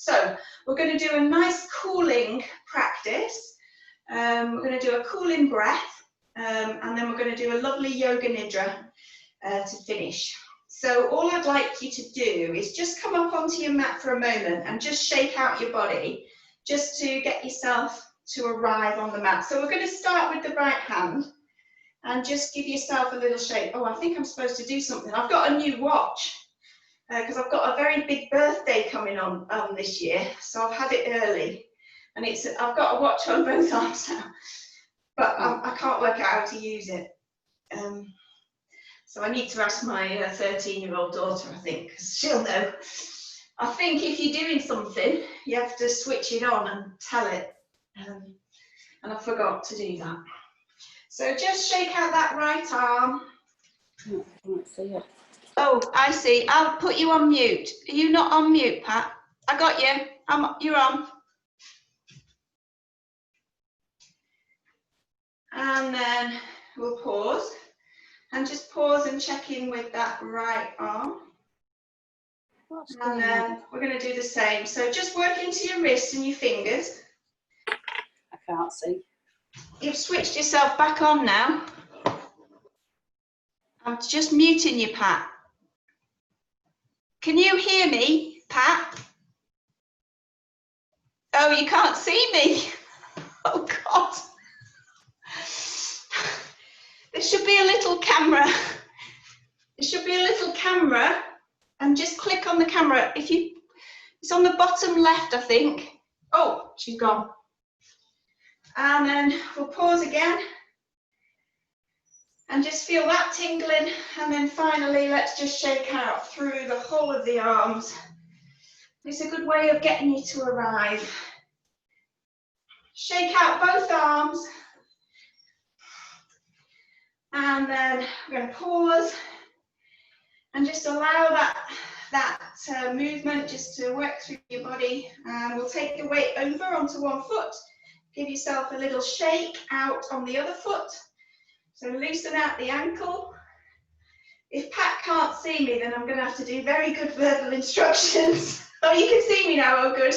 So we're going to do a nice cooling practice. We're going to do a cooling breath, and then we're going to do a lovely Yoga Nidra to finish. So all I'd like you to do is just come up onto your mat for a moment and just shake out your body, just to get yourself to arrive on the mat. So we're going to start with the right hand and just give yourself a little shake. Oh, I think I'm supposed to do something. I've got a new watch because I've got a very big birthday coming on this year, so I've had it early, and I've got a watch on both arms now, but I can't work out how to use it. So I need to ask my 13-year-old daughter, I think, because she'll know. I think if you're doing something, you have to switch it on and tell it, and I forgot to do that. So just shake out that right arm. Oh, I can't see it. Oh, I see. I'll put you on mute. Are you not on mute, Pat? I got you. You're on. And then we'll pause. And just pause and check in with that right arm. And then we're going to do the same. So just work into your wrists and your fingers. I can't see. You've switched yourself back on now. I'm just muting you, Pat. Can you hear me, Pat? Oh, you can't see me. Oh, God. There should be a little camera. There should be a little camera, and just click on the camera. It's on the bottom left, I think. Oh, she's gone. And then we'll pause again. And just feel that tingling, and then finally let's just shake out through the whole of the arms. It's a good way of getting you to arrive. Shake out both arms, and then we're going to pause and just allow that movement just to work through your body, and we'll take the weight over onto one foot. Give yourself a little shake out on the other foot. So loosen out the ankle. If Pat can't see me, then I'm going to have to do very good verbal instructions. Oh, you can see me now. Oh, good.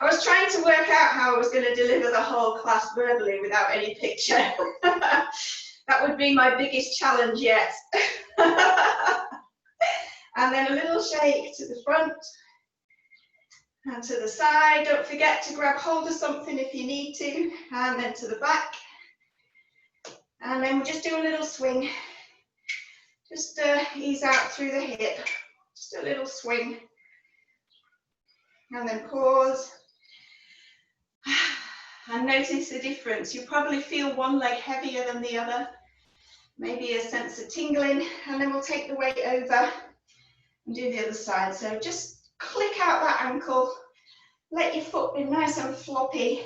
I was trying to work out how I was going to deliver the whole class verbally without any picture. That would be my biggest challenge yet. And then a little shake to the front and to the side. Don't forget to grab hold of something if you need to, and then to the back. And then we'll just do a little swing. Just ease out through the hip. Just a little swing. And then pause. And notice the difference. You probably feel one leg heavier than the other. Maybe a sense of tingling. And then we'll take the weight over and do the other side. So just click out that ankle. Let your foot be nice and floppy.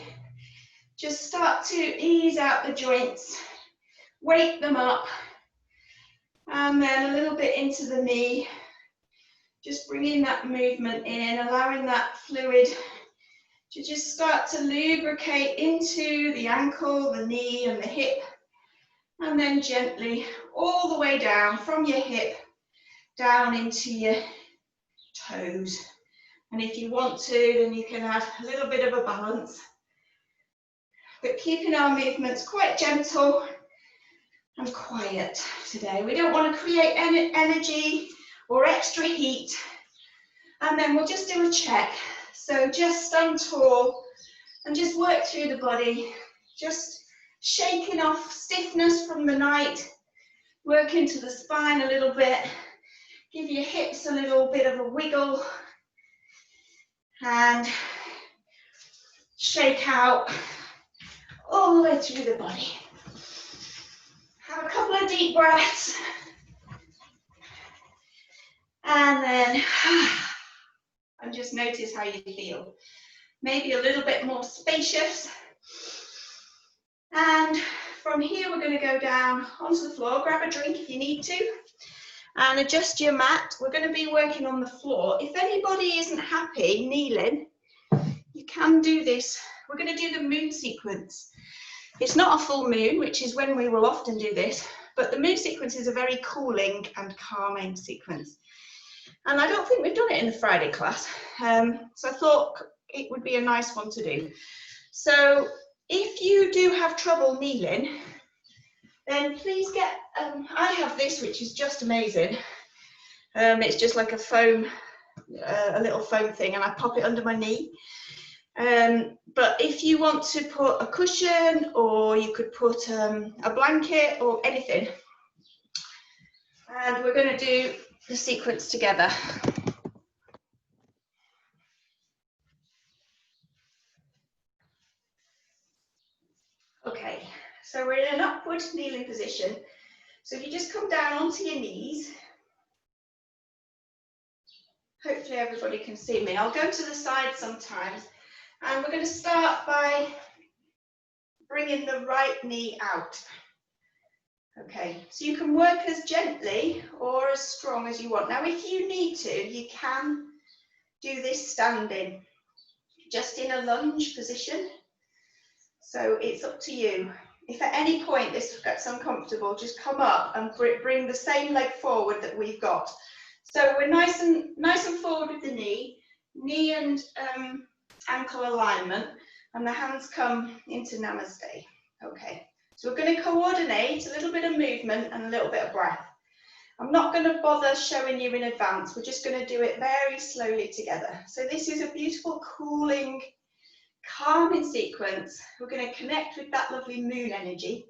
Just start to ease out the joints. Wake them up, and then a little bit into the knee, just bringing that movement in, allowing that fluid to just start to lubricate into the ankle, the knee and the hip, and then gently all the way down from your hip down into your toes. And if you want to, then you can add a little bit of a balance, but keeping our movements quite gentle and quiet today. We don't want to create any energy or extra heat. And then we'll just do a check. So just stand tall and just work through the body, just shaking off stiffness from the night, work into the spine a little bit, give your hips a little bit of a wiggle, and shake out all the way through the body. Have a couple of deep breaths, and then and just notice how you feel. Maybe a little bit more spacious. And from here, we're going to go down onto the floor. Grab a drink if you need to, and adjust your mat. We're going to be working on the floor. If anybody isn't happy kneeling, you can do this. We're going to do the moon sequence. It's not a full moon, which is when we will often do this, but the moon sequence is a very cooling and calming sequence. And I don't think we've done it in the Friday class, so I thought it would be a nice one to do. So if you do have trouble kneeling, then please get, I have this, which is just amazing. It's just like a foam, a little foam thing, and I pop it under my knee. But if you want to put a cushion, or you could put a blanket or anything, and we're going to do the sequence together. Okay, so we're in an upward kneeling position. So if you just come down onto your knees, hopefully everybody can see me. I'll go to the side sometimes, and we're going to start by bringing the right knee out. Okay, so you can work as gently or as strong as you want. Now, if you need to, you can do this standing, just in a lunge position. So it's up to you. If at any point this gets uncomfortable, just come up and bring the same leg forward that we've got. So we're nice and forward with the knee and ankle alignment, and the hands come into namaste. Okay, so we're going to coordinate a little bit of movement and a little bit of breath. I'm not going to bother showing you in advance. We're just going to do it very slowly together. So this is a beautiful, cooling, calming sequence. We're going to connect with that lovely moon energy.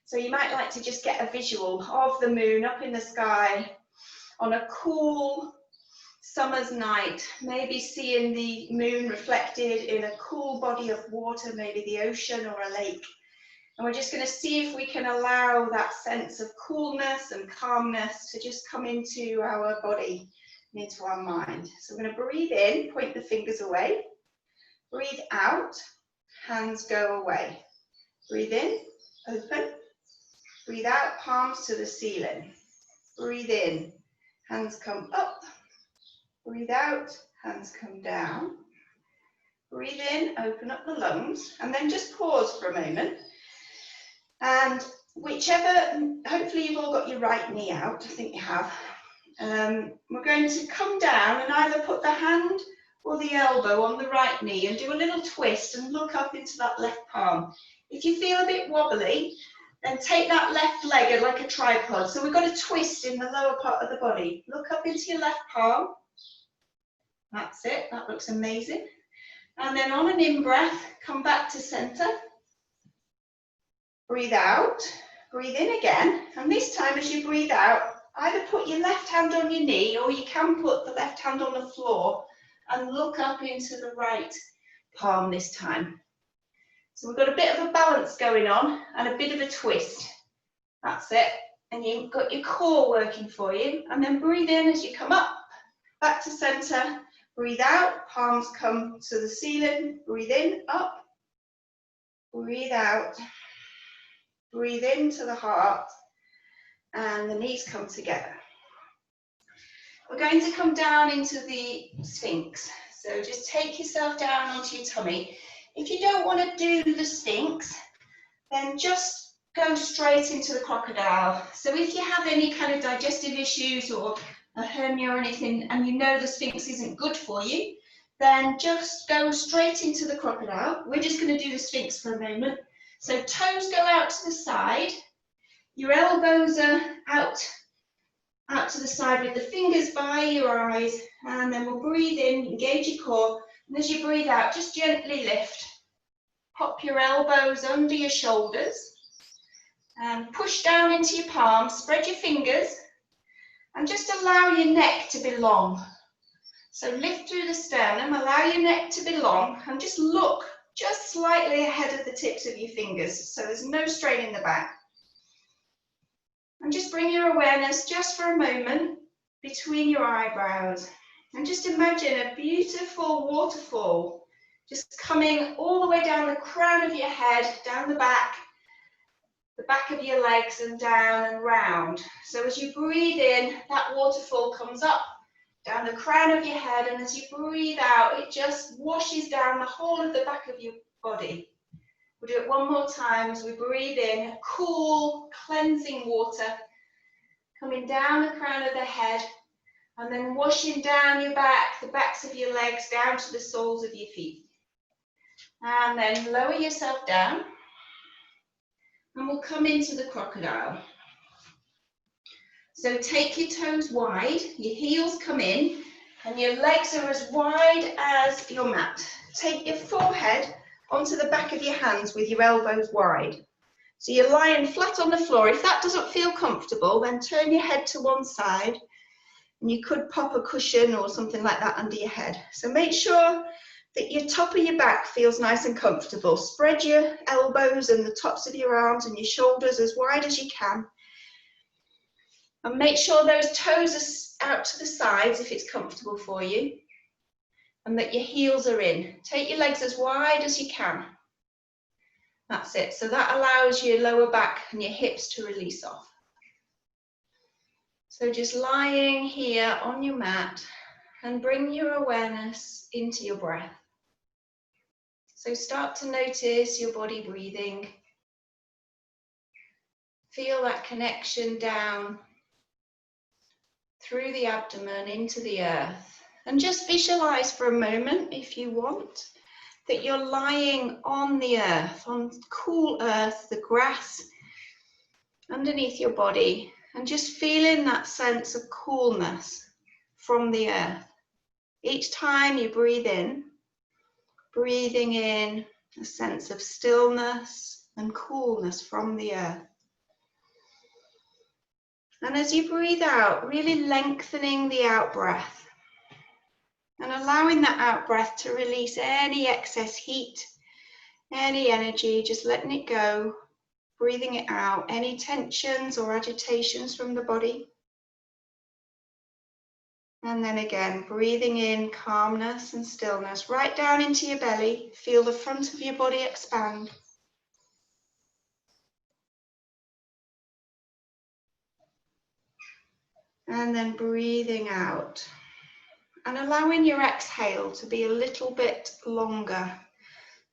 So you might like to just get a visual of the moon up in the sky on a cool summer's night, maybe seeing the moon reflected in a cool body of water, maybe the ocean or a lake. And we're just going to see if we can allow that sense of coolness and calmness to just come into our body and into our mind. So we're going to breathe in, point the fingers away. Breathe out, hands go away. Breathe in, open. Breathe out, palms to the ceiling. Breathe in, hands come up. Breathe out, hands come down. Breathe in, open up the lungs, and then just pause for a moment. And whichever, hopefully you've all got your right knee out, I think you have. We're going to come down and either put the hand or the elbow on the right knee and do a little twist and look up into that left palm. If you feel a bit wobbly, then take that left leg like a tripod. So we've got a twist in the lower part of the body. Look up into your left palm. That's it, that looks amazing. And then on an in-breath, come back to center. Breathe out, breathe in again, and this time as you breathe out, either put your left hand on your knee or you can put the left hand on the floor and look up into the right palm this time. So we've got a bit of a balance going on and a bit of a twist. That's it. And you've got your core working for you. And then breathe in as you come up, back to center. Breathe out, palms come to the ceiling. Breathe in, up. Breathe out. Breathe into the heart, and the knees come together. We're going to come down into the Sphinx. So just take yourself down onto your tummy. If you don't want to do the Sphinx, then just go straight into the crocodile. So if you have any kind of digestive issues or a hernia or anything, and you know the Sphinx isn't good for you, then just go straight into the crocodile. We're just going to do the Sphinx for a moment. So toes go out to the side, your elbows are out to the side with the fingers by your eyes, and then we'll breathe in, engage your core, and as you breathe out, just gently lift. Pop your elbows under your shoulders, and push down into your palms, spread your fingers, and just allow your neck to be long. So lift through the sternum, allow your neck to be long, and just look just slightly ahead of the tips of your fingers, so there's no strain in the back. And just bring your awareness just for a moment between your eyebrows. And just imagine a beautiful waterfall just coming all the way down the crown of your head, down the back of your legs, and down and round. So as you breathe in, that waterfall comes up, down the crown of your head, and as you breathe out, it just washes down the whole of the back of your body. We'll do it one more time as we breathe in, cool, cleansing water coming down the crown of the head, And then washing down your back, the backs of your legs down to the soles of your feet. And then lower yourself down. And we'll come into the crocodile. So take your toes wide, your heels come in, and your legs are as wide as your mat. Take your forehead onto the back of your hands with your elbows wide. So you're lying flat on the floor. If that doesn't feel comfortable, then turn your head to one side, and you could pop a cushion or something like that under your head. So make sure that your top of your back feels nice and comfortable. Spread your elbows and the tops of your arms and your shoulders as wide as you can. And make sure those toes are out to the sides if it's comfortable for you. And that your heels are in. Take your legs as wide as you can. That's it. So that allows your lower back and your hips to release off. So just lying here on your mat and bring your awareness into your breath. So start to notice your body breathing. Feel that connection down through the abdomen into the earth. And just visualize for a moment, if you want, that you're lying on the earth, on cool earth, the grass underneath your body, and just feeling that sense of coolness from the earth. Each time you breathe in, breathing in a sense of stillness and coolness from the earth. And as you breathe out, really lengthening the out breath and allowing that out breath to release any excess heat, any energy, just letting it go, breathing it out, any tensions or agitations from the body. And then again, breathing in calmness and stillness, right down into your belly. Feel the front of your body expand. And then breathing out. And allowing your exhale to be a little bit longer.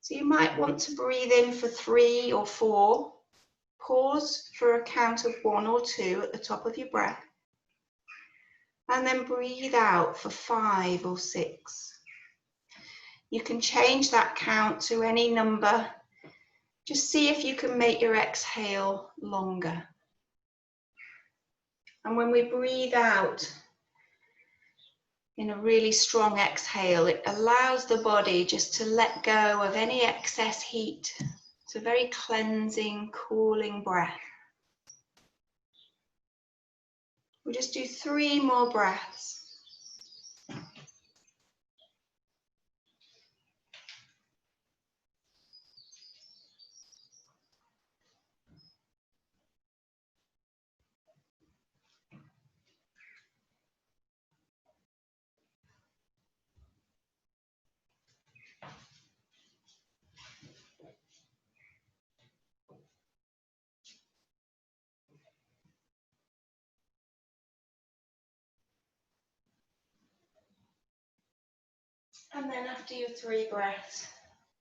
So you might want to breathe in for 3 or 4. Pause for a count of 1 or 2 at the top of your breath. And then breathe out for 5 or 6. You can change that count to any number. Just see if you can make your exhale longer. And when we breathe out in a really strong exhale, it allows the body just to let go of any excess heat. It's a very cleansing, cooling breath. We'll just do 3 more breaths. And then after your 3 breaths,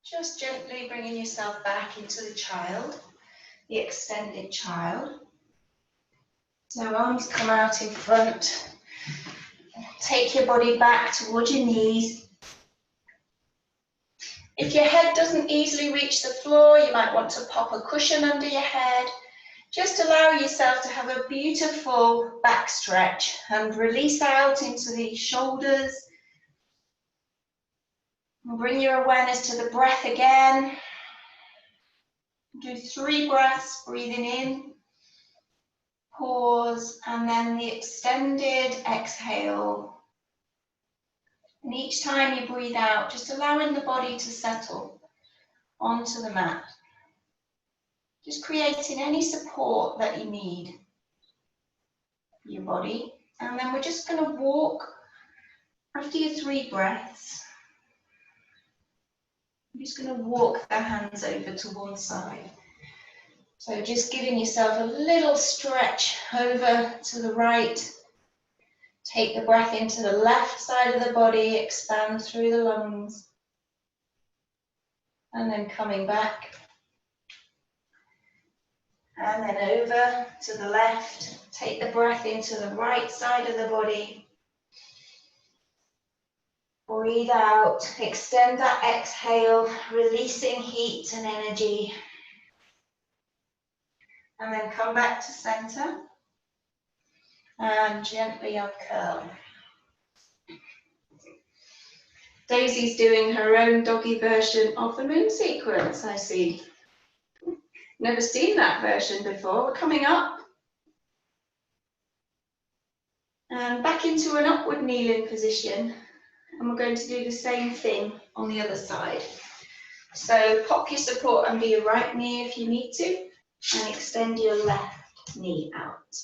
just gently bringing yourself back into the child, the extended child. So arms come out in front. Take your body back towards your knees. If your head doesn't easily reach the floor, you might want to pop a cushion under your head. Just allow yourself to have a beautiful back stretch and release out into the shoulders. And bring your awareness to the breath again. Do 3 breaths, breathing in, pause, and then the extended exhale. And each time you breathe out, just allowing the body to settle onto the mat. Just creating any support that you need for your body. And then we're just going to walk after your 3 breaths. I'm just going to walk the hands over to one side. So just giving yourself a little stretch over to the right. Take the breath into the left side of the body, expand through the lungs. And then coming back. And then over to the left. Take the breath into the right side of the body. Breathe out, extend that exhale, releasing heat and energy. And then come back to center and gently uncurl. Daisy's doing her own doggy version of the moon sequence, I see. Never seen that version before. We're coming up. And back into an upward kneeling position. And we're going to do the same thing on the other side. So pop your support under your right knee if you need to, and extend your left knee out.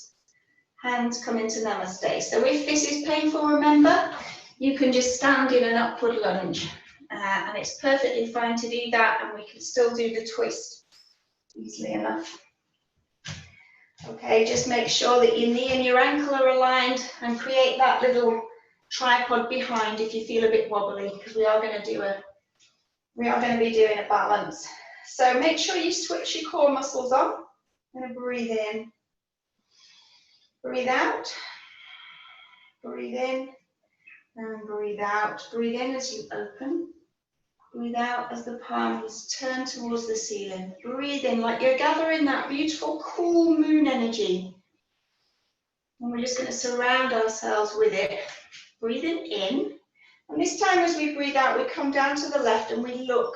Hands come into namaste. So if this is painful, remember, you can just stand in an upward lunge. And it's perfectly fine to do that, and we can still do the twist easily enough. Okay, just make sure that your knee and your ankle are aligned, and create that little tripod behind if you feel a bit wobbly, because we are going to be doing a balance. So make sure you switch your core muscles on. I'm going to breathe in, breathe out, breathe in, and breathe out. Breathe in as you open, breathe out as the palms turn towards the ceiling. Breathe in like you're gathering that beautiful, cool moon energy. And we're just going to surround ourselves with it. Breathing in. And this time as we breathe out, we come down to the left and we look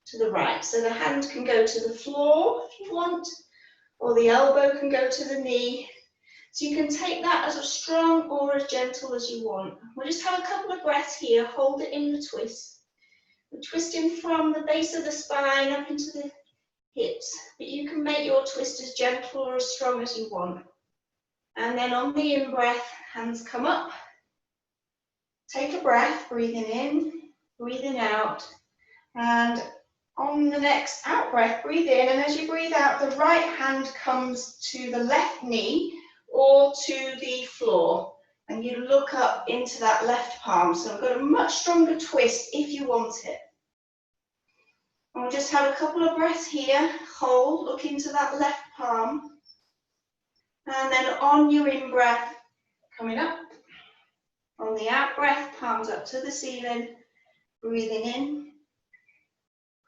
to the right. So the hand can go to the floor if you want, or the elbow can go to the knee. So you can take that as strong or as gentle as you want. We'll just have a couple of breaths here. Hold it in the twist. We're twisting from the base of the spine up into the hips, but you can make your twist as gentle or as strong as you want. And then on the in-breath, hands come up. Take a breath, breathing in, breathing out. And on the next out breath, breathe in, and as you breathe out, the right hand comes to the left knee or to the floor. And you look up into that left palm. So I've got a much stronger twist if you want it. And we'll just have a couple of breaths here. Hold, look into that left palm. And then on your in-breath, coming up. On the out-breath, palms up to the ceiling. Breathing in,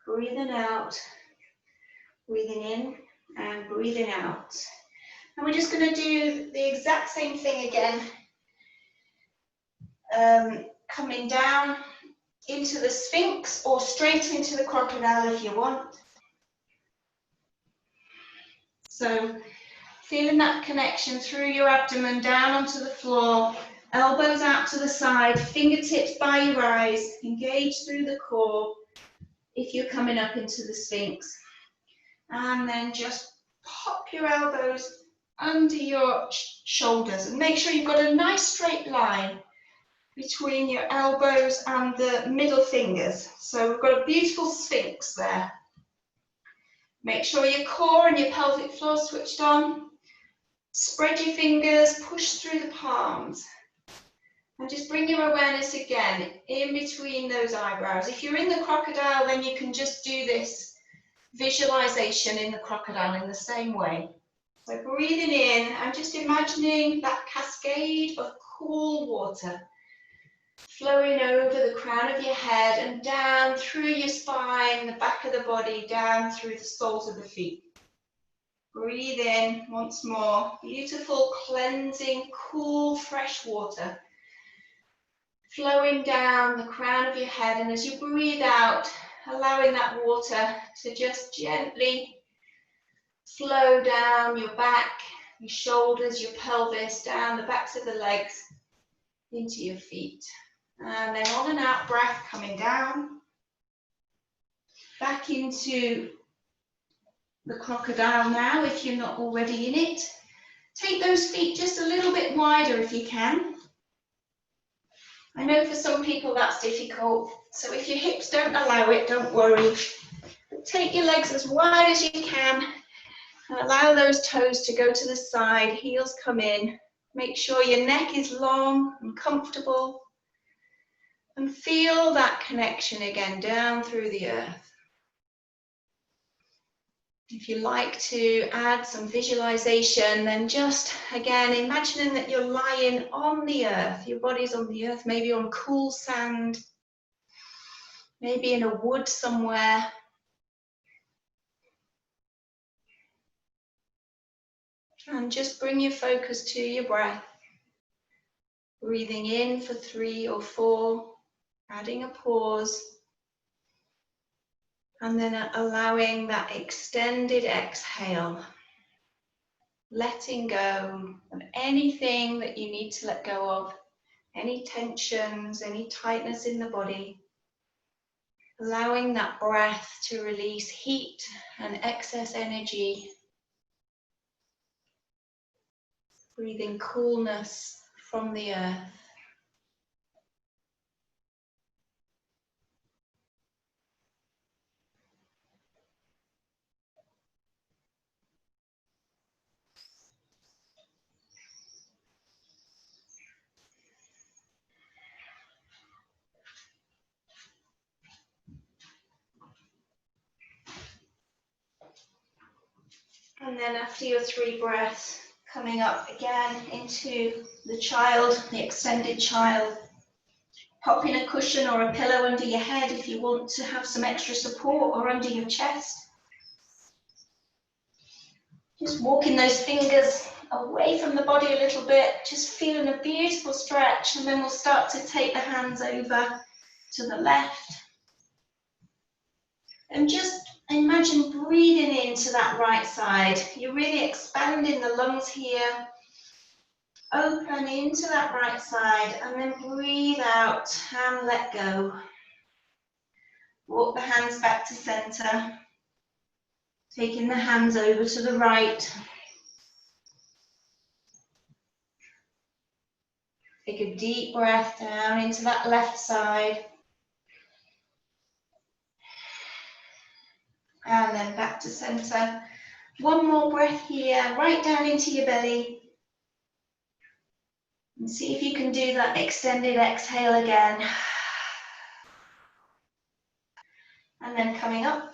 breathing out, breathing in and breathing out. And we're just going to do the exact same thing again. Coming down into the Sphinx or straight into the crocodile if you want. So feeling that connection through your abdomen down onto the floor, elbows out to the side, fingertips by your eyes, engage through the core if you're coming up into the Sphinx. And then just pop your elbows under your shoulders and make sure you've got a nice straight line between your elbows and the middle fingers. So we've got a beautiful Sphinx there. Make sure your core and your pelvic floor switched on. Spread your fingers, push through the palms. And just bring your awareness again in between those eyebrows. If you're in the crocodile, then you can just do this visualization in the crocodile in the same way. So breathing in and just imagining that cascade of cool water flowing over the crown of your head and down through your spine, the back of the body, down through the soles of the feet. Breathe in once more. Beautiful, cleansing, cool, fresh water flowing down the crown of your head. And as you breathe out, allowing that water to just gently flow down your back, your shoulders, your pelvis, down the backs of the legs, into your feet. And then on an out breath, coming down, back into the crocodile now, if you're not already in it. Take those feet just a little bit wider if you can. I know for some people that's difficult, so if your hips don't allow it, don't worry. But take your legs as wide as you can and allow those toes to go to the side, heels come in. Make sure your neck is long and comfortable. And feel that connection again down through the earth. If you like to add some visualization, then just again imagining that you're lying on the earth. Your body's on the earth, maybe on cool sand. maybe in a wood somewhere. And just bring your focus to your breath. Breathing in for 3 or 4, adding a pause, and then allowing that extended exhale, letting go of anything that you need to let go of, any tensions, any tightness in the body, allowing that breath to release heat and excess energy, breathing coolness from the earth. And then after your 3 breaths, coming up again into the child, the extended child. Pop in a cushion or a pillow under your head if you want to have some extra support, or under your chest. Just walking those fingers away from the body a little bit, just feeling a beautiful stretch, and then we'll start to take the hands over to the left. And just imagine breathing into that right side. You're really expanding the lungs here. Open into that right side, and then breathe out and let go. Walk the hands back to center. Taking the hands over to the right. Take a deep breath down into that left side. And then back to center. One more breath here, right down into your belly. And see if you can do that extended exhale again. And then coming up.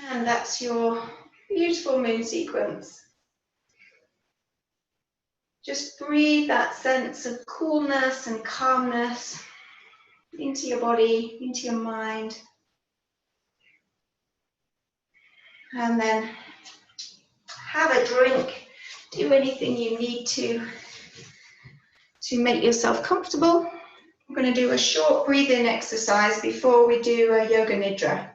And that's your beautiful moon sequence. Just breathe that sense of coolness and calmness into your body, into your mind. And then have a drink, do anything you need to make yourself comfortable. I'm going to do a short breathing exercise before we do a Yoga Nidra.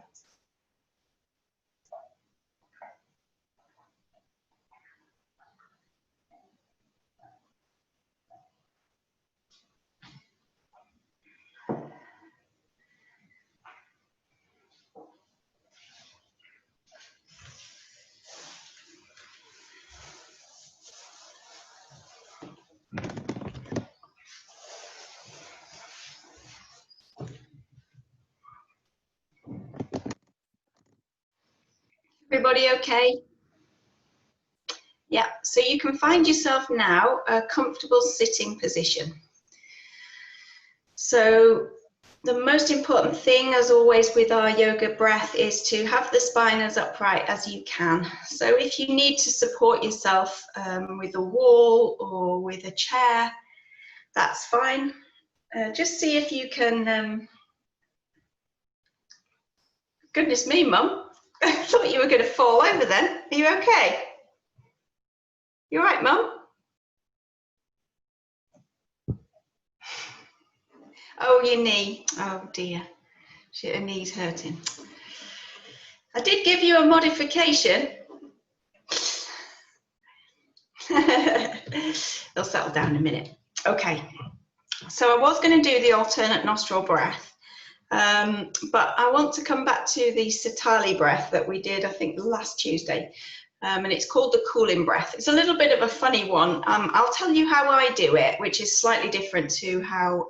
Everybody okay? Yeah, so you can find yourself now a comfortable sitting position. So the most important thing, as always with our yoga breath, is to have the spine as upright as you can. So if you need to support yourself with a wall or with a chair, that's fine. Just see if you can... Goodness me, Mum. I thought you were going to fall over then. Are you okay? You all right, Mum? Oh, your knee. Oh, dear. Her knee's hurting. I did give you a modification. They'll settle down in a minute. Okay. So I was going to do the alternate nostril breath, but I want to come back to the Sitali breath that we did, I think, last Tuesday. And it's called the cooling breath. It's a little bit of a funny one. I'll tell you how I do it, which is slightly different to how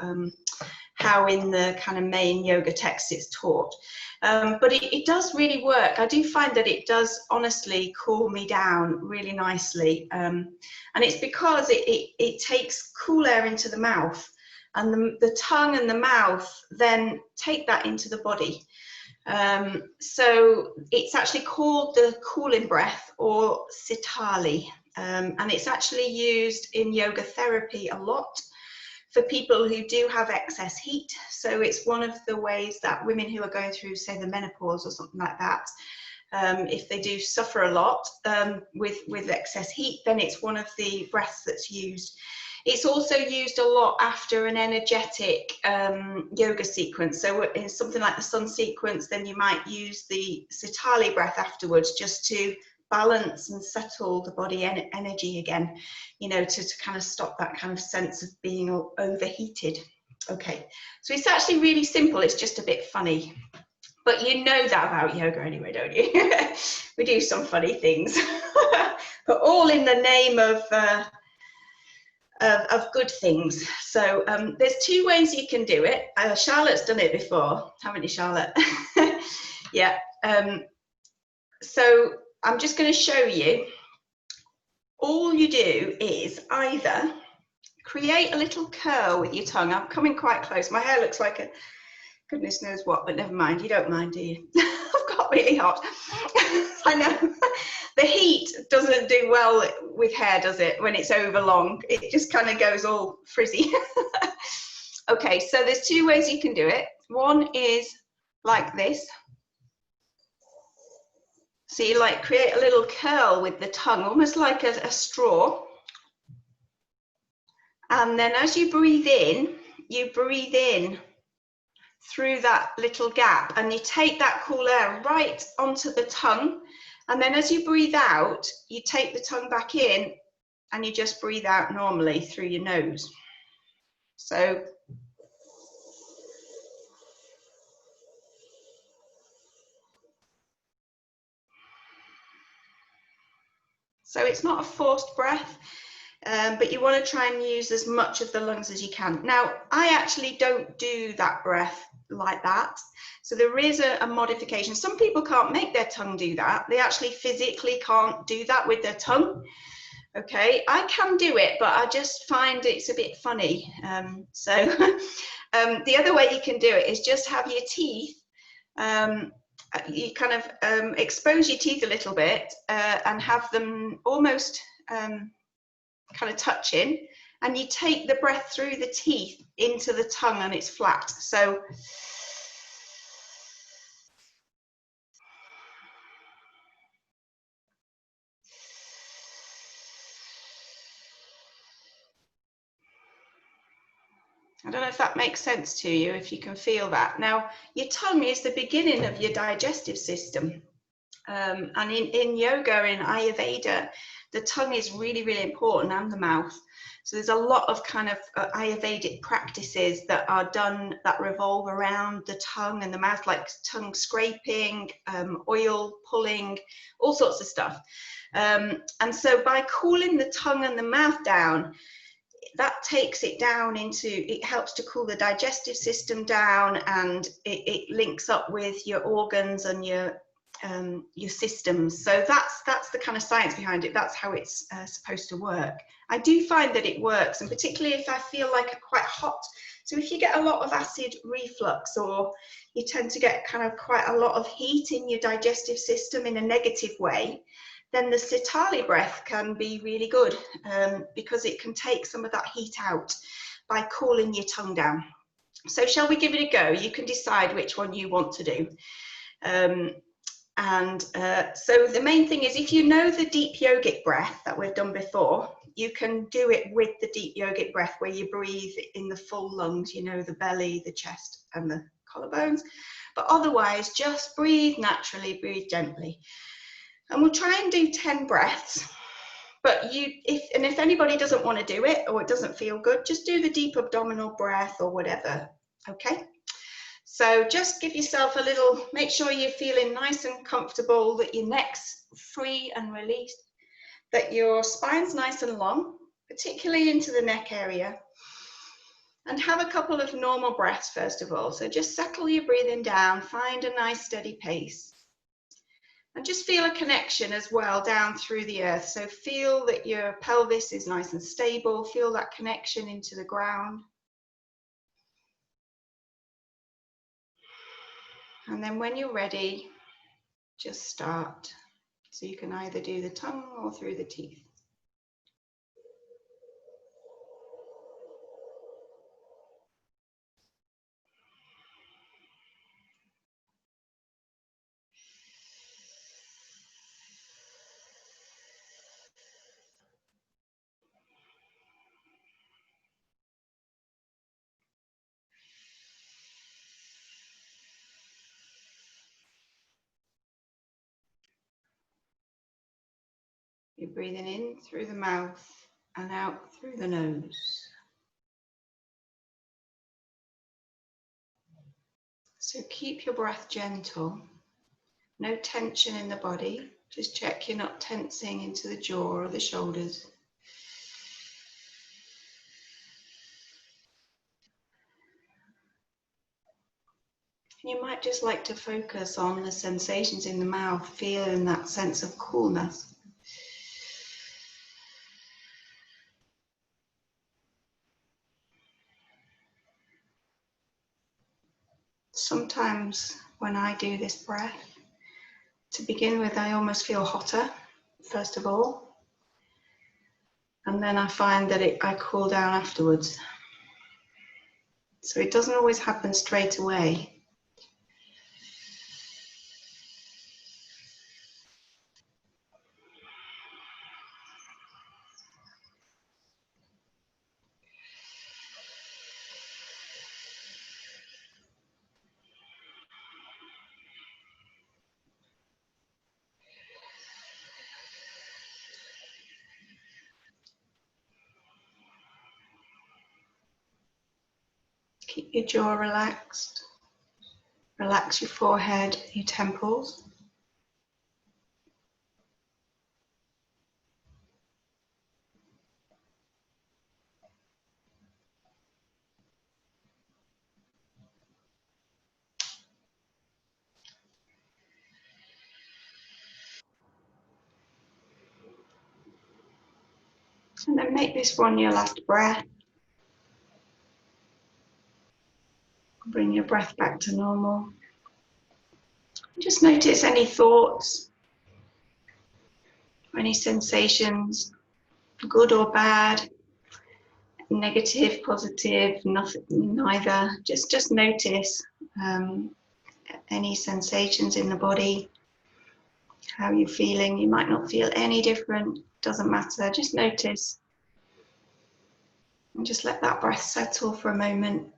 in the kind of main yoga text it's taught. But it does really work. I do find that it does honestly cool me down really nicely. And it's because it takes cool air into the mouth, and the tongue and the mouth then take that into the body. So it's actually called the cooling breath, or Sitali, and it's actually used in yoga therapy a lot. for people who do have excess heat. So it's one of the ways that women who are going through, say, the menopause or something like that, if they do suffer a lot with excess heat, then it's one of the breaths that's used. It's also used a lot after an energetic yoga sequence. So in something like the sun sequence, then you might use the Sitali breath afterwards, just to balance and settle the body energy again, you know, to kind of stop that kind of sense of being overheated. Okay, so it's actually really simple. It's just a bit funny. But you know that about yoga anyway, don't you? We do some funny things, but all in the name of good things. So there's two ways you can do it. Charlotte's done it before, haven't you, Charlotte? Yeah. So I'm just going to show you. All you do is either create a little curl with your tongue. I'm coming quite close. My hair looks like a goodness knows what, but never mind. You don't mind, do you? I've got really hot. I know. The heat doesn't do well with hair, does it, when it's over long? It just kind of goes all frizzy. Okay, so there's two ways you can do it. One is like this. So you like create a little curl with the tongue, almost like a straw. And then as you breathe in through that little gap, and you take that cool air right onto the tongue. And then as you breathe out, you take the tongue back in and you just breathe out normally through your nose. So it's not a forced breath, but you want to try and use as much of the lungs as you can. Now, I actually don't do that breath like that. So there is a modification. Some people can't make their tongue do that. They actually physically can't do that with their tongue. Okay, I can do it, but I just find it's a bit funny. The other way you can do it is just have your teeth, you kind of expose your teeth a little bit and have them almost kind of touching, and you take the breath through the teeth into the tongue and it's flat. So I don't know if that makes sense to you, if you can feel that. Now, your tongue is the beginning of your digestive system. And in yoga, in Ayurveda, the tongue is really, really important, and the mouth. So there's a lot of kind of Ayurvedic practices that are done that revolve around the tongue and the mouth, like tongue scraping, oil pulling, all sorts of stuff. And so by cooling the tongue and the mouth down, that takes it down it helps to cool the digestive system down, and it links up with your organs and your systems. So that's the kind of science behind it. That's how it's supposed to work. I do find that it works, and particularly if I feel like I'm quite hot. So if you get a lot of acid reflux, or you tend to get kind of quite a lot of heat in your digestive system in a negative way, then the Sitali breath can be really good, because it can take some of that heat out by cooling your tongue down. So shall we give it a go? You can decide which one you want to do. So the main thing is, if you know the deep yogic breath that we've done before, you can do it with the deep yogic breath, where you breathe in the full lungs, you know, the belly, the chest and the collarbones. But otherwise, just breathe naturally, breathe gently. And we'll try and do 10 breaths. But if anybody doesn't want to do it, or it doesn't feel good, just do the deep abdominal breath or whatever. Okay? So just give yourself a little, make sure you're feeling nice and comfortable, that your neck's free and released, that your spine's nice and long, particularly into the neck area. And have a couple of normal breaths first of all. So just settle your breathing down, find a nice steady pace. And just feel a connection as well down through the earth. So feel that your pelvis is nice and stable, feel that connection into the ground. And then when you're ready, just start. So you can either do the tongue or through the teeth. You're breathing in through the mouth and out through the nose. So keep your breath gentle. No tension in the body. Just check you're not tensing into the jaw or the shoulders. You might just like to focus on the sensations in the mouth, feeling that sense of coolness. Sometimes when I do this breath, to begin with, I almost feel hotter, first of all. And then I find that I cool down afterwards. So it doesn't always happen straight away. Keep your jaw relaxed. Relax your forehead, your temples. And then make this one your last breath. Bring your breath back to normal. Just notice any thoughts, any sensations, good or bad, negative, positive, nothing, neither. Just notice any sensations in the body, how you're feeling. You might not feel any different, doesn't matter. Just notice and just let that breath settle for a moment.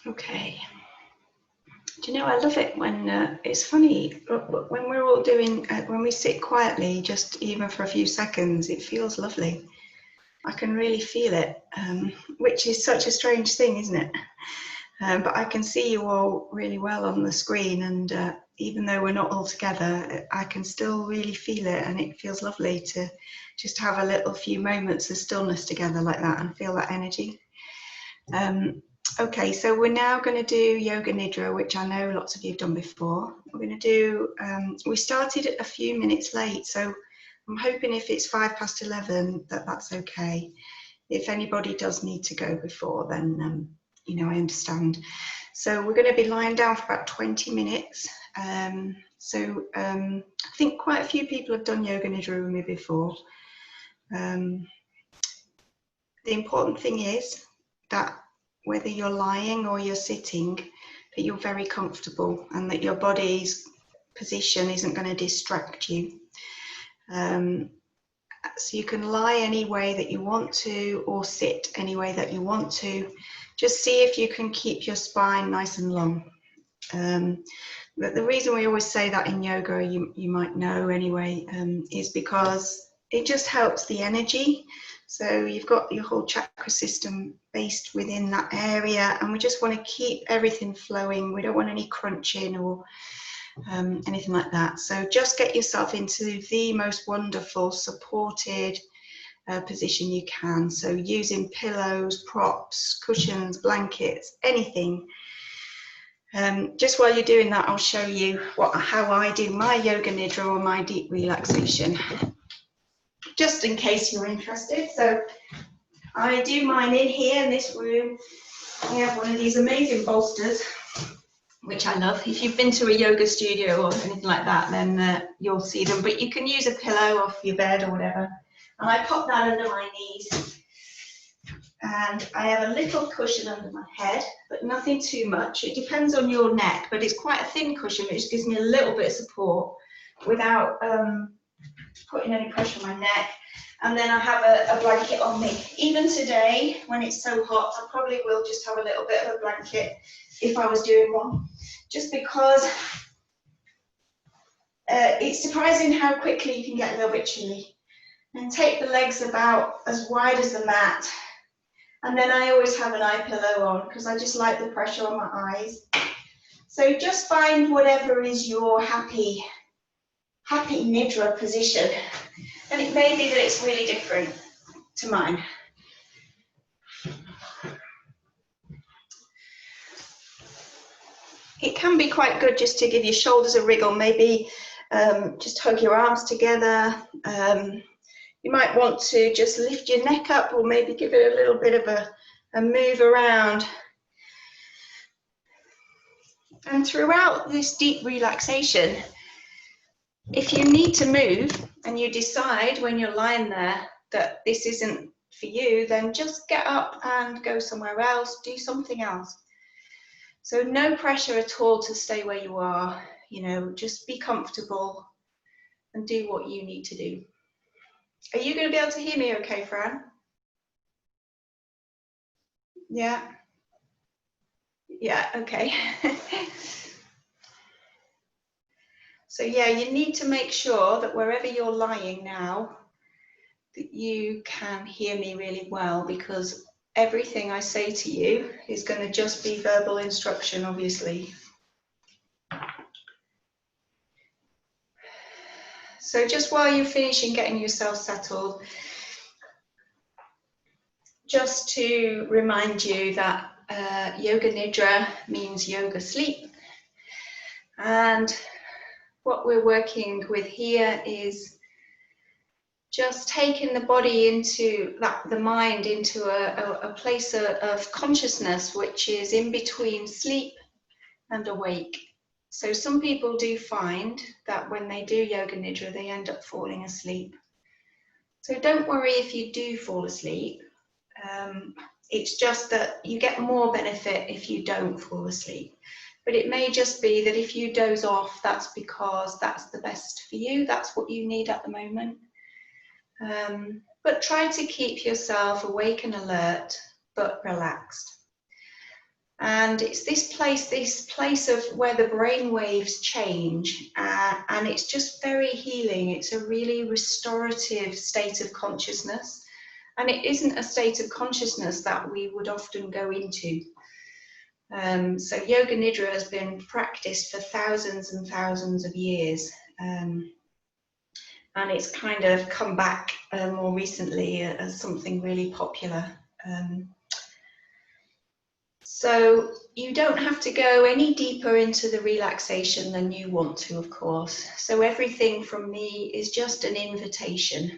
Okay. Do you know, I love it when, it's funny, when we're all doing, when we sit quietly, just even for a few seconds, it feels lovely. I can really feel it, which is such a strange thing, isn't it? But I can see you all really well on the screen, and even though we're not all together, I can still really feel it, and it feels lovely to just have a little few moments of stillness together like that and feel that energy. Okay, so we're now going to do Yoga Nidra, which I know lots of you have done before. We're going to do, we started a few minutes late, so I'm hoping if it's 11:05 that's okay. If anybody does need to go before, then, you know, I understand. So we're going to be lying down for about 20 minutes. I think quite a few people have done Yoga Nidra with me before. The important thing is that whether you're lying or you're sitting, that you're very comfortable and that your body's position isn't going to distract you. So you can lie any way that you want to or sit any way that you want to. Just see if you can keep your spine nice and long. But the reason we always say that in yoga, you might know anyway, is because it just helps the energy. So you've got your whole chakra system based within that area, and we just want to keep everything flowing. We don't want any crunching or anything like that. So just get yourself into the most wonderful supported position you can. So using pillows, props, cushions, blankets, anything. Just while you're doing that, I'll show you how I do my Yoga Nidra or my deep relaxation, just in case you're interested. So I do mine in here in this room. I have one of these amazing bolsters, which I love. If you've been to a yoga studio or anything like that, then you'll see them. But you can use a pillow off your bed or whatever. And I pop that under my knees. And I have a little cushion under my head, but nothing too much. It depends on your neck, but it's quite a thin cushion, which gives me a little bit of support without putting any pressure on my neck. And then I have a blanket on me. Even today, when it's so hot, I probably will just have a little bit of a blanket if I was doing one, just because it's surprising how quickly you can get a little bit chilly. And take the legs about as wide as the mat. And then I always have an eye pillow on because I just like the pressure on my eyes. So just find whatever is your happy Nidra position. And it may be that it's really different to mine. It can be quite good just to give your shoulders a wriggle, maybe just hug your arms together. You might want to just lift your neck up or maybe give it a little bit of a move around. And throughout this deep relaxation, if you need to move and you decide when you're lying there that this isn't for you, then just get up and go somewhere else, do something else. So no pressure at all to stay where you are, you know, just be comfortable and do what you need to do. Are you going to be able to hear me okay, Fran? Yeah? Yeah, okay. So yeah, you need to make sure that wherever you're lying now, that you can hear me really well, because everything I say to you is going to just be verbal instruction, obviously. So just while you're finishing getting yourself settled, just to remind you that Yoga Nidra means yoga sleep. And what we're working with here is just taking the body into the mind into a place of consciousness, which is in between sleep and awake. So some people do find that when they do Yoga Nidra, they end up falling asleep. So don't worry if you do fall asleep. It's just that you get more benefit if you don't fall asleep. But it may just be that if you doze off, that's because that's the best for you. That's what you need at the moment. But try to keep yourself awake and alert, but relaxed. And it's this place of where the brain waves change, and it's just very healing. It's a really restorative state of consciousness, and it isn't a state of consciousness that we would often go into. So Yoga Nidra has been practiced for thousands and thousands of years, and it's kind of come back more recently as something really popular. So you don't have to go any deeper into the relaxation than you want to, of course. So everything from me is just an invitation.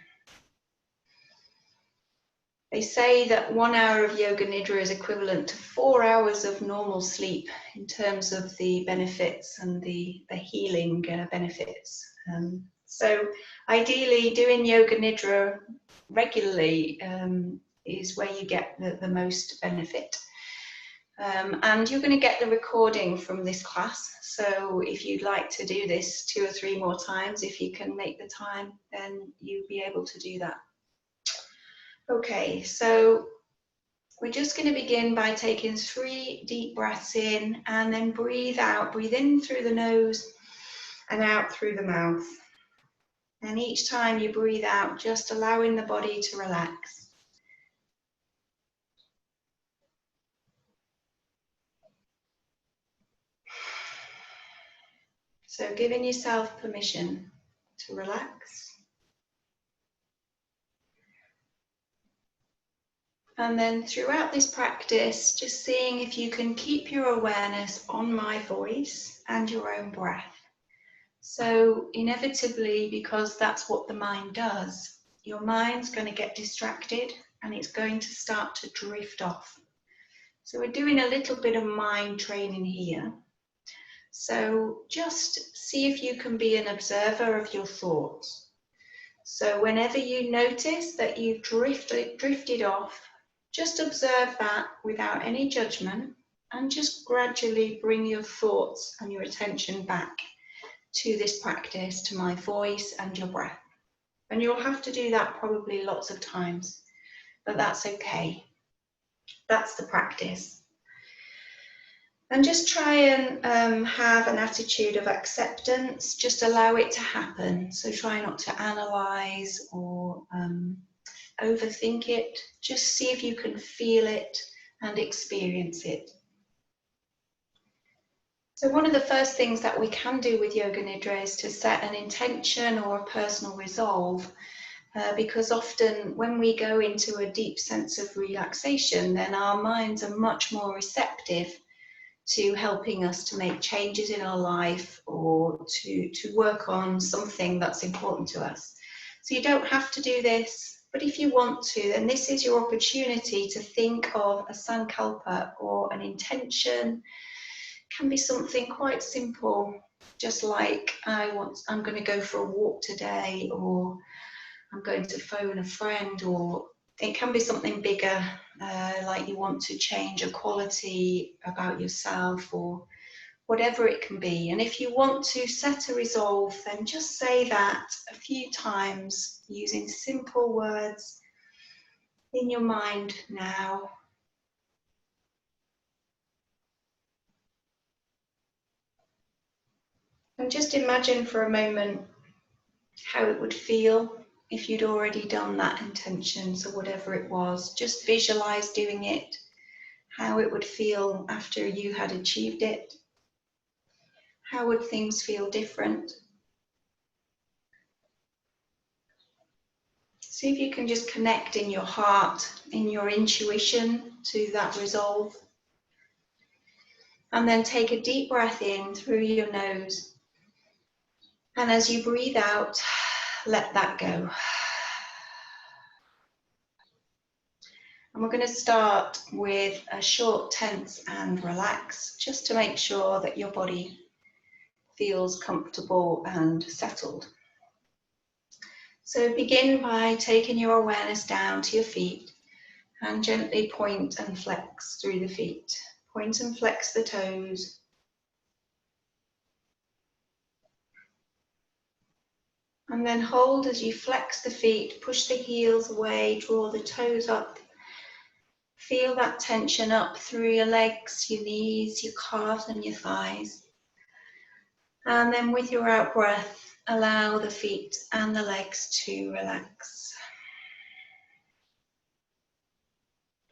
They say that 1 hour of Yoga Nidra is equivalent to 4 hours of normal sleep in terms of the benefits and the healing benefits. So ideally, doing Yoga Nidra regularly is where you get the most benefit. And you're going to get the recording from this class. So if you'd like to do this 2 or 3 more times, if you can make the time, then you'll be able to do that. Okay, so we're just going to begin by taking 3 deep breaths in and then breathe out. Breathe in through the nose and out through the mouth. And each time you breathe out, just allowing the body to relax. So giving yourself permission to relax. And then throughout this practice, just seeing if you can keep your awareness on my voice and your own breath. So inevitably, because that's what the mind does, your mind's going to get distracted and it's going to start to drift off. So we're doing a little bit of mind training here. So just see if you can be an observer of your thoughts. So whenever you notice that you've drifted off, Just observe that without any judgment, and just gradually bring your thoughts and your attention back to this practice, to my voice and your breath. And you'll have to do that probably lots of times, but that's okay. That's the practice. And just try and have an attitude of acceptance. Just allow it to happen. So try not to analyze or overthink it. Just see if you can feel it and experience it. So one of the first things that we can do with Yoga Nidra is to set an intention or a personal resolve, because often when we go into a deep sense of relaxation, then our minds are much more receptive to helping us to make changes in our life or to work on something that's important to us. So you don't have to do this, but if you want to, then this is your opportunity to think of a sankalpa or an intention. It can be something quite simple, just like I'm going to go for a walk today, or I'm going to phone a friend, or it can be something bigger, like you want to change a quality about yourself or whatever it can be. And if you want to set a resolve, then just say that a few times using simple words in your mind now. And just imagine for a moment how it would feel if you'd already done that intention. So whatever it was, just visualize doing it, how it would feel after you had achieved it. How would things feel different? See if you can just connect in your heart, in your intuition to that resolve. And then take a deep breath in through your nose. And as you breathe out, let that go. And we're going to start with a short tense and relax, just to make sure that your body feels comfortable and settled. So begin by taking your awareness down to your feet and gently point and flex through the feet. Point and flex the toes. And then hold as you flex the feet, push the heels away, draw the toes up. Feel that tension up through your legs, your knees, your calves and your thighs. And then with your out breath, allow the feet and the legs to relax.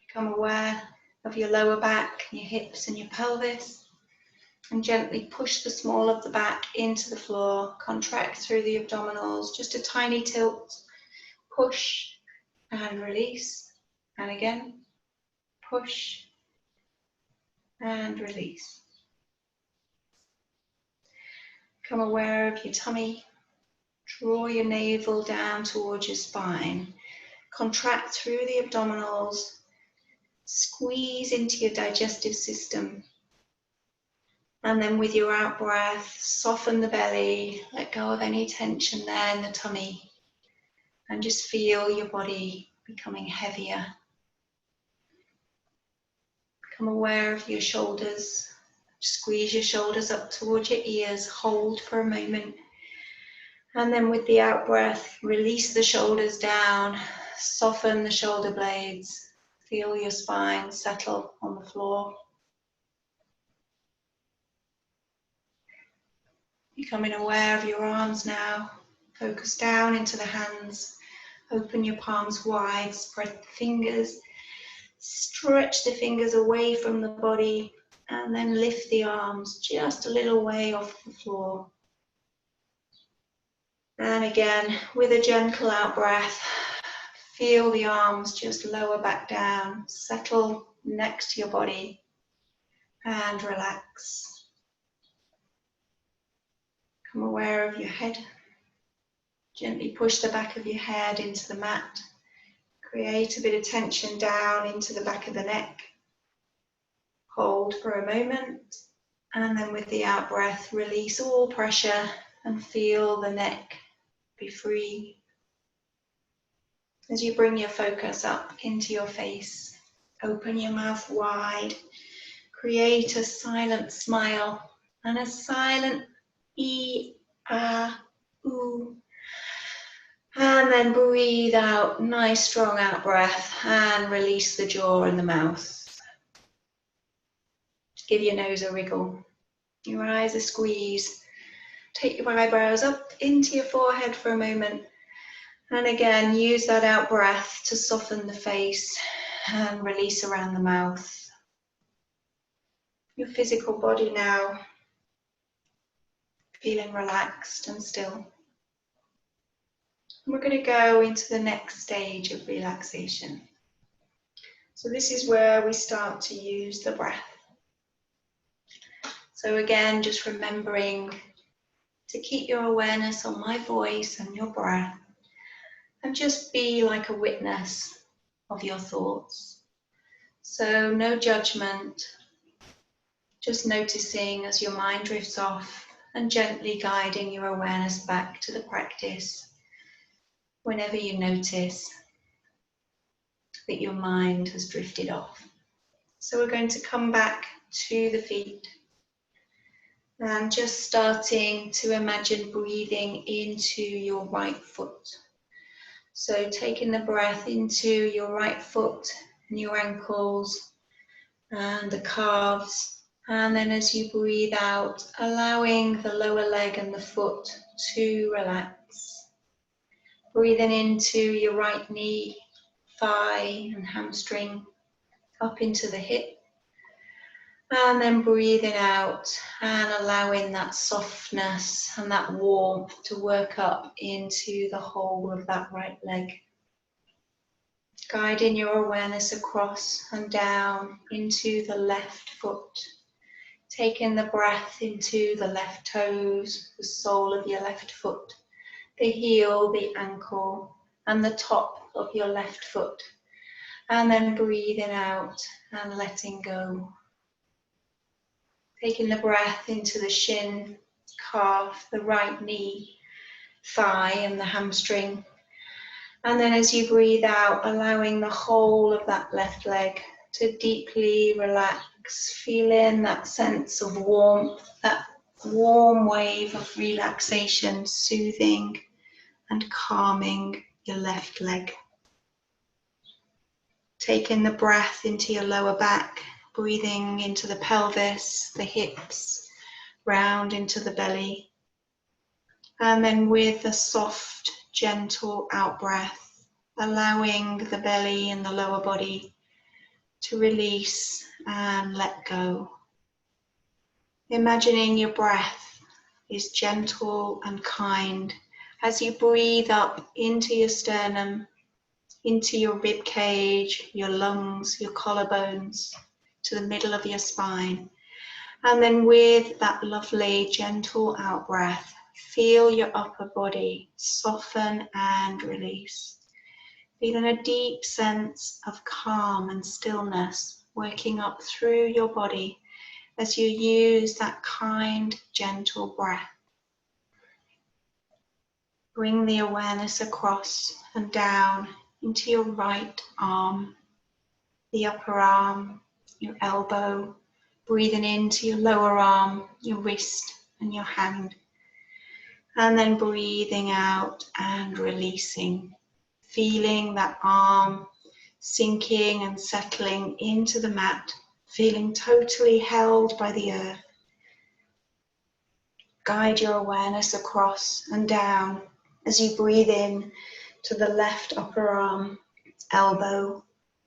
Become aware of your lower back, your hips and your pelvis. And gently push the small of the back into the floor. Contract through the abdominals, just a tiny tilt. Push and release. And again, push and release. Become aware of your tummy. Draw your navel down towards your spine. Contract through the abdominals. Squeeze into your digestive system. And then with your out breath, soften the belly. Let go of any tension there in the tummy. And just feel your body becoming heavier. Become aware of your shoulders. Squeeze your shoulders up towards your ears. Hold for a moment. And then with the out breath, release the shoulders down. Soften the shoulder blades. Feel your spine settle on the floor. Becoming aware of your arms now. Focus down into the hands. Open your palms wide. Spread the fingers. Stretch the fingers away from the body. And then lift the arms just a little way off the floor. And again, with a gentle out breath, feel the arms just lower back down. Settle next to your body. And relax. Become aware of your head. Gently push the back of your head into the mat. Create a bit of tension down into the back of the neck. Hold for a moment. And then with the out breath, release all pressure and feel the neck be free. As you bring your focus up into your face, Open your mouth wide. Create a silent smile and a silent E, A, oo. And then breathe out, nice strong out breath, and release the jaw and the mouth. Give your nose a wriggle. Your eyes a squeeze. Take your eyebrows up into your forehead for a moment. And again, use that out breath to soften the face and release around the mouth. Your physical body now feeling relaxed and still. We're going to go into the next stage of relaxation. So this is where we start to use the breath. So again, just remembering to keep your awareness on my voice and your breath, and just be like a witness of your thoughts. So no judgment, just noticing as your mind drifts off and gently guiding your awareness back to the practice whenever you notice that your mind has drifted off. So we're going to come back to the feet and just starting to imagine breathing into your right foot. So taking the breath into your right foot and your ankles and the calves, and then as you breathe out, allowing the lower leg and the foot to relax. Breathing into your right knee, thigh and hamstring, up into the hip, and then breathing out and allowing that softness and that warmth to work up into the whole of that right leg. Guiding your awareness across and down into the left foot. Taking the breath into the left toes, the sole of your left foot, the heel, the ankle, and the top of your left foot. And then breathing out and letting go. Taking the breath into the shin, calf, the right knee, thigh, and the hamstring. And then as you breathe out, allowing the whole of that left leg to deeply relax, feeling that sense of warmth, that warm wave of relaxation, soothing and calming your left leg. Taking the breath into your lower back, breathing into the pelvis, the hips, round into the belly. And then with a soft, gentle out breath, allowing the belly and the lower body to release and let go. Imagining your breath is gentle and kind as you breathe up into your sternum, into your rib cage, your lungs, your collarbones, to the middle of your spine. And then with that lovely gentle out breath, feel your upper body soften and release. Feeling a deep sense of calm and stillness working up through your body as you use that kind, gentle breath. Bring the awareness across and down into your right arm, the upper arm, your elbow, breathing into your lower arm, your wrist and your hand. And then breathing out and releasing, feeling that arm sinking and settling into the mat, feeling totally held by the earth. Guide your awareness across and down as you breathe in to the left upper arm, elbow,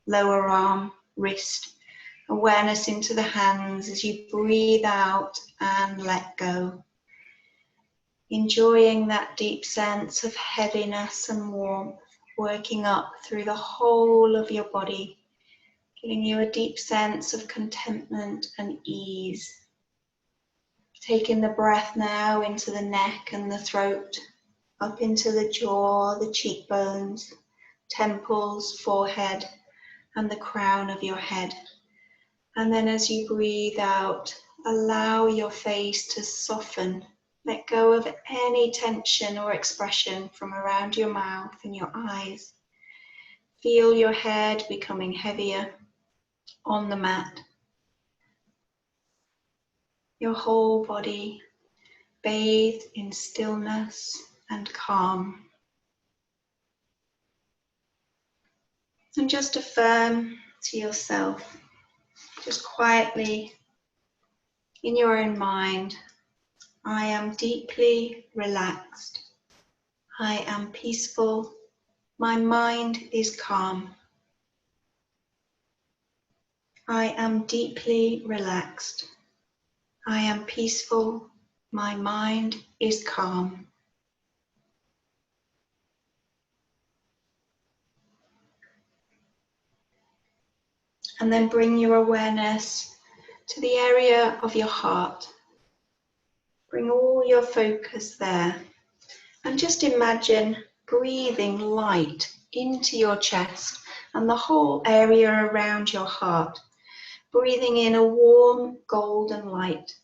lower arm, wrist. Awareness into the hands as you breathe out and let go. Enjoying that deep sense of heaviness and warmth working up through the whole of your body, giving you a deep sense of contentment and ease. Taking the breath now into the neck and the throat, up into the jaw, the cheekbones, temples, forehead, and the crown of your head. And then as you breathe out, allow your face to soften. Let go of any tension or expression from around your mouth and your eyes. Feel your head becoming heavier. on the mat. Your whole body bathed in stillness and calm. And just affirm to yourself, just quietly in your own mind, I am deeply relaxed. I am peaceful. My mind is calm. I am deeply relaxed. I am peaceful. My mind is calm. And then bring your awareness to the area of your heart. Bring all your focus there. And just imagine breathing light into your chest and the whole area around your heart. Breathing in a warm golden light.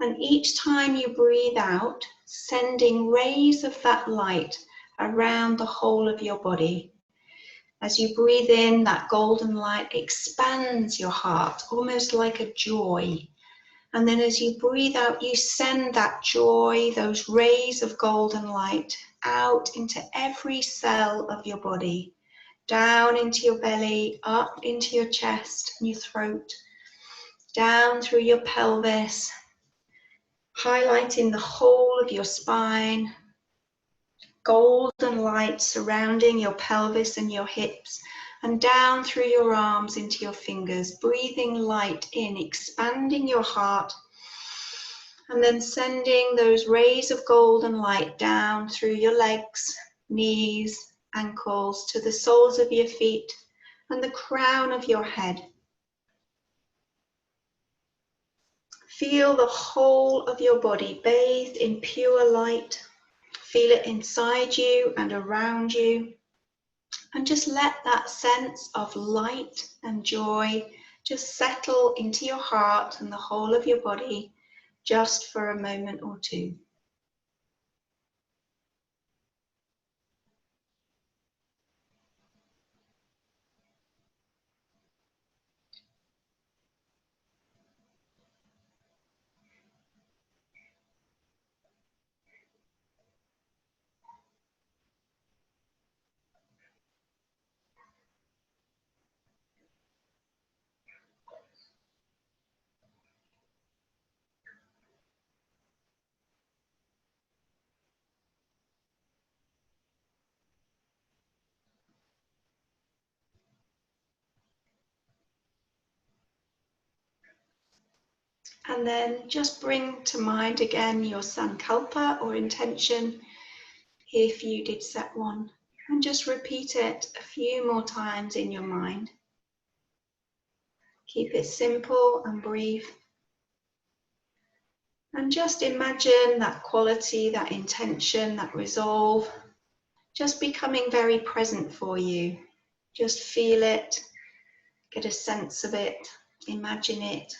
And each time you breathe out, sending rays of that light around the whole of your body. As you breathe in, that golden light expands your heart, almost like a joy. And then as you breathe out, you send that joy, those rays of golden light, out into every cell of your body, down into your belly, up into your chest and your throat, down through your pelvis, highlighting the whole of your spine, golden light surrounding your pelvis and your hips, and down through your arms into your fingers, breathing light in, expanding your heart, and then sending those rays of golden light down through your legs, knees, ankles, to the soles of your feet and the crown of your head. Feel the whole of your body bathed in pure light. Feel it inside you and around you. And just let that sense of light and joy just settle into your heart and the whole of your body just for a moment or two. And then just bring to mind again your sankalpa or intention, if you did set one, and just repeat it a few more times in your mind. Keep it simple and brief. And just imagine that quality, that intention, that resolve, just becoming very present for you. Just feel it, get a sense of it, imagine it.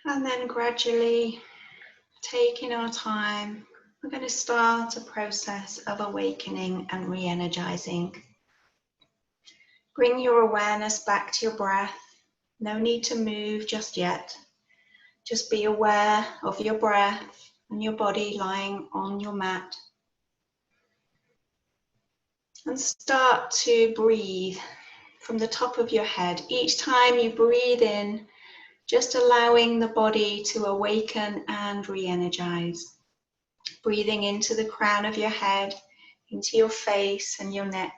And then gradually, taking our time, we're going to start a process of awakening and re-energizing. Bring your awareness back to your breath. No need to move just yet. Just be aware of your breath and your body lying on your mat. And start to breathe from the top of your head. Each time you breathe in, just allowing the body to awaken and re-energize. Breathing into the crown of your head, into your face and your neck.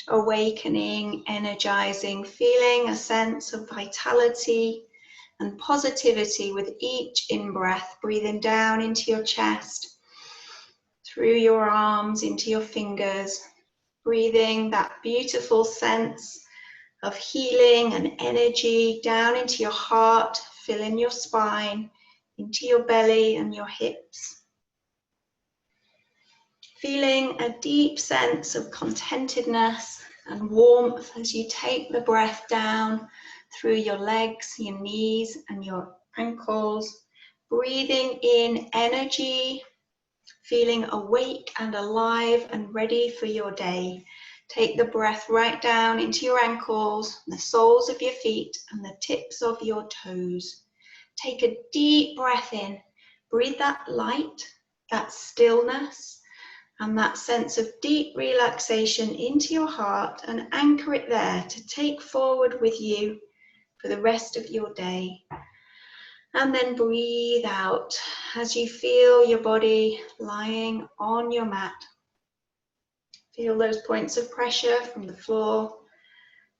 Awakening, energizing, feeling a sense of vitality and positivity with each in-breath. Breathing down into your chest, through your arms, into your fingers. Breathing that beautiful sense of healing and energy down into your heart, filling your spine, into your belly and your hips. Feeling a deep sense of contentedness and warmth as you take the breath down through your legs, your knees and your ankles. Breathing in energy, feeling awake and alive and ready for your day. Take the breath right down into your ankles, the soles of your feet and the tips of your toes. Take a deep breath in. Breathe that light, that stillness, and that sense of deep relaxation into your heart and anchor it there to take forward with you for the rest of your day. And then breathe out as you feel your body lying on your mat. Feel those points of pressure from the floor,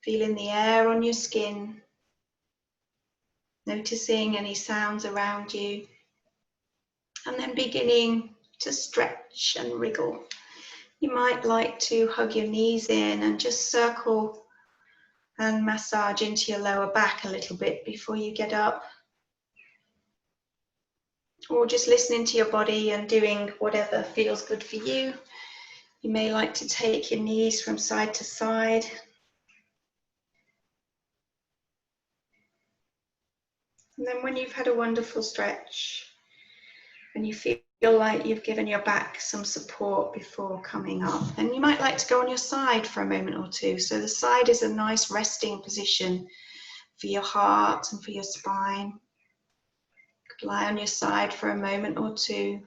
feeling the air on your skin, noticing any sounds around you, and then beginning to stretch and wriggle. You might like to hug your knees in and just circle and massage into your lower back a little bit before you get up. Or just listening to your body and doing whatever feels good for you. You may like to take your knees from side to side. And then when you've had a wonderful stretch and you feel like you've given your back some support before coming up, then you might like to go on your side for a moment or two. So the side is a nice resting position for your heart and for your spine. You could lie on your side for a moment or two.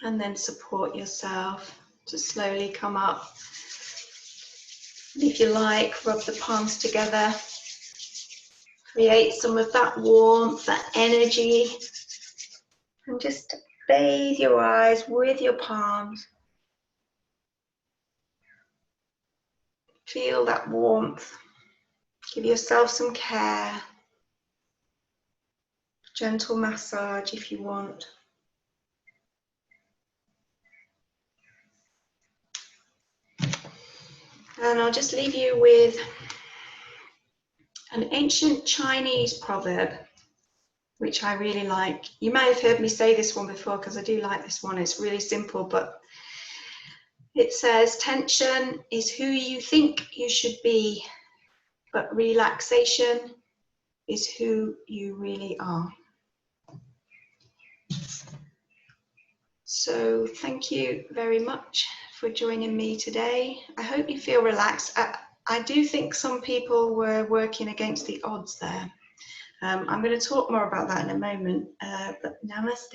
And then support yourself to slowly come up. And if you like, rub the palms together. Create some of that warmth, that energy. And just bathe your eyes with your palms. Feel that warmth. Give yourself some care. Gentle massage if you want. And I'll just leave you with an ancient Chinese proverb, which I really like. You may have heard me say this one before because I do like this one. It's really simple, but it says, tension is who you think you should be, but relaxation is who you really are. So thank you very much for joining me today. I hope you feel relaxed. I do think some people were working against the odds there. I'm going to talk more about that in a moment, but namaste.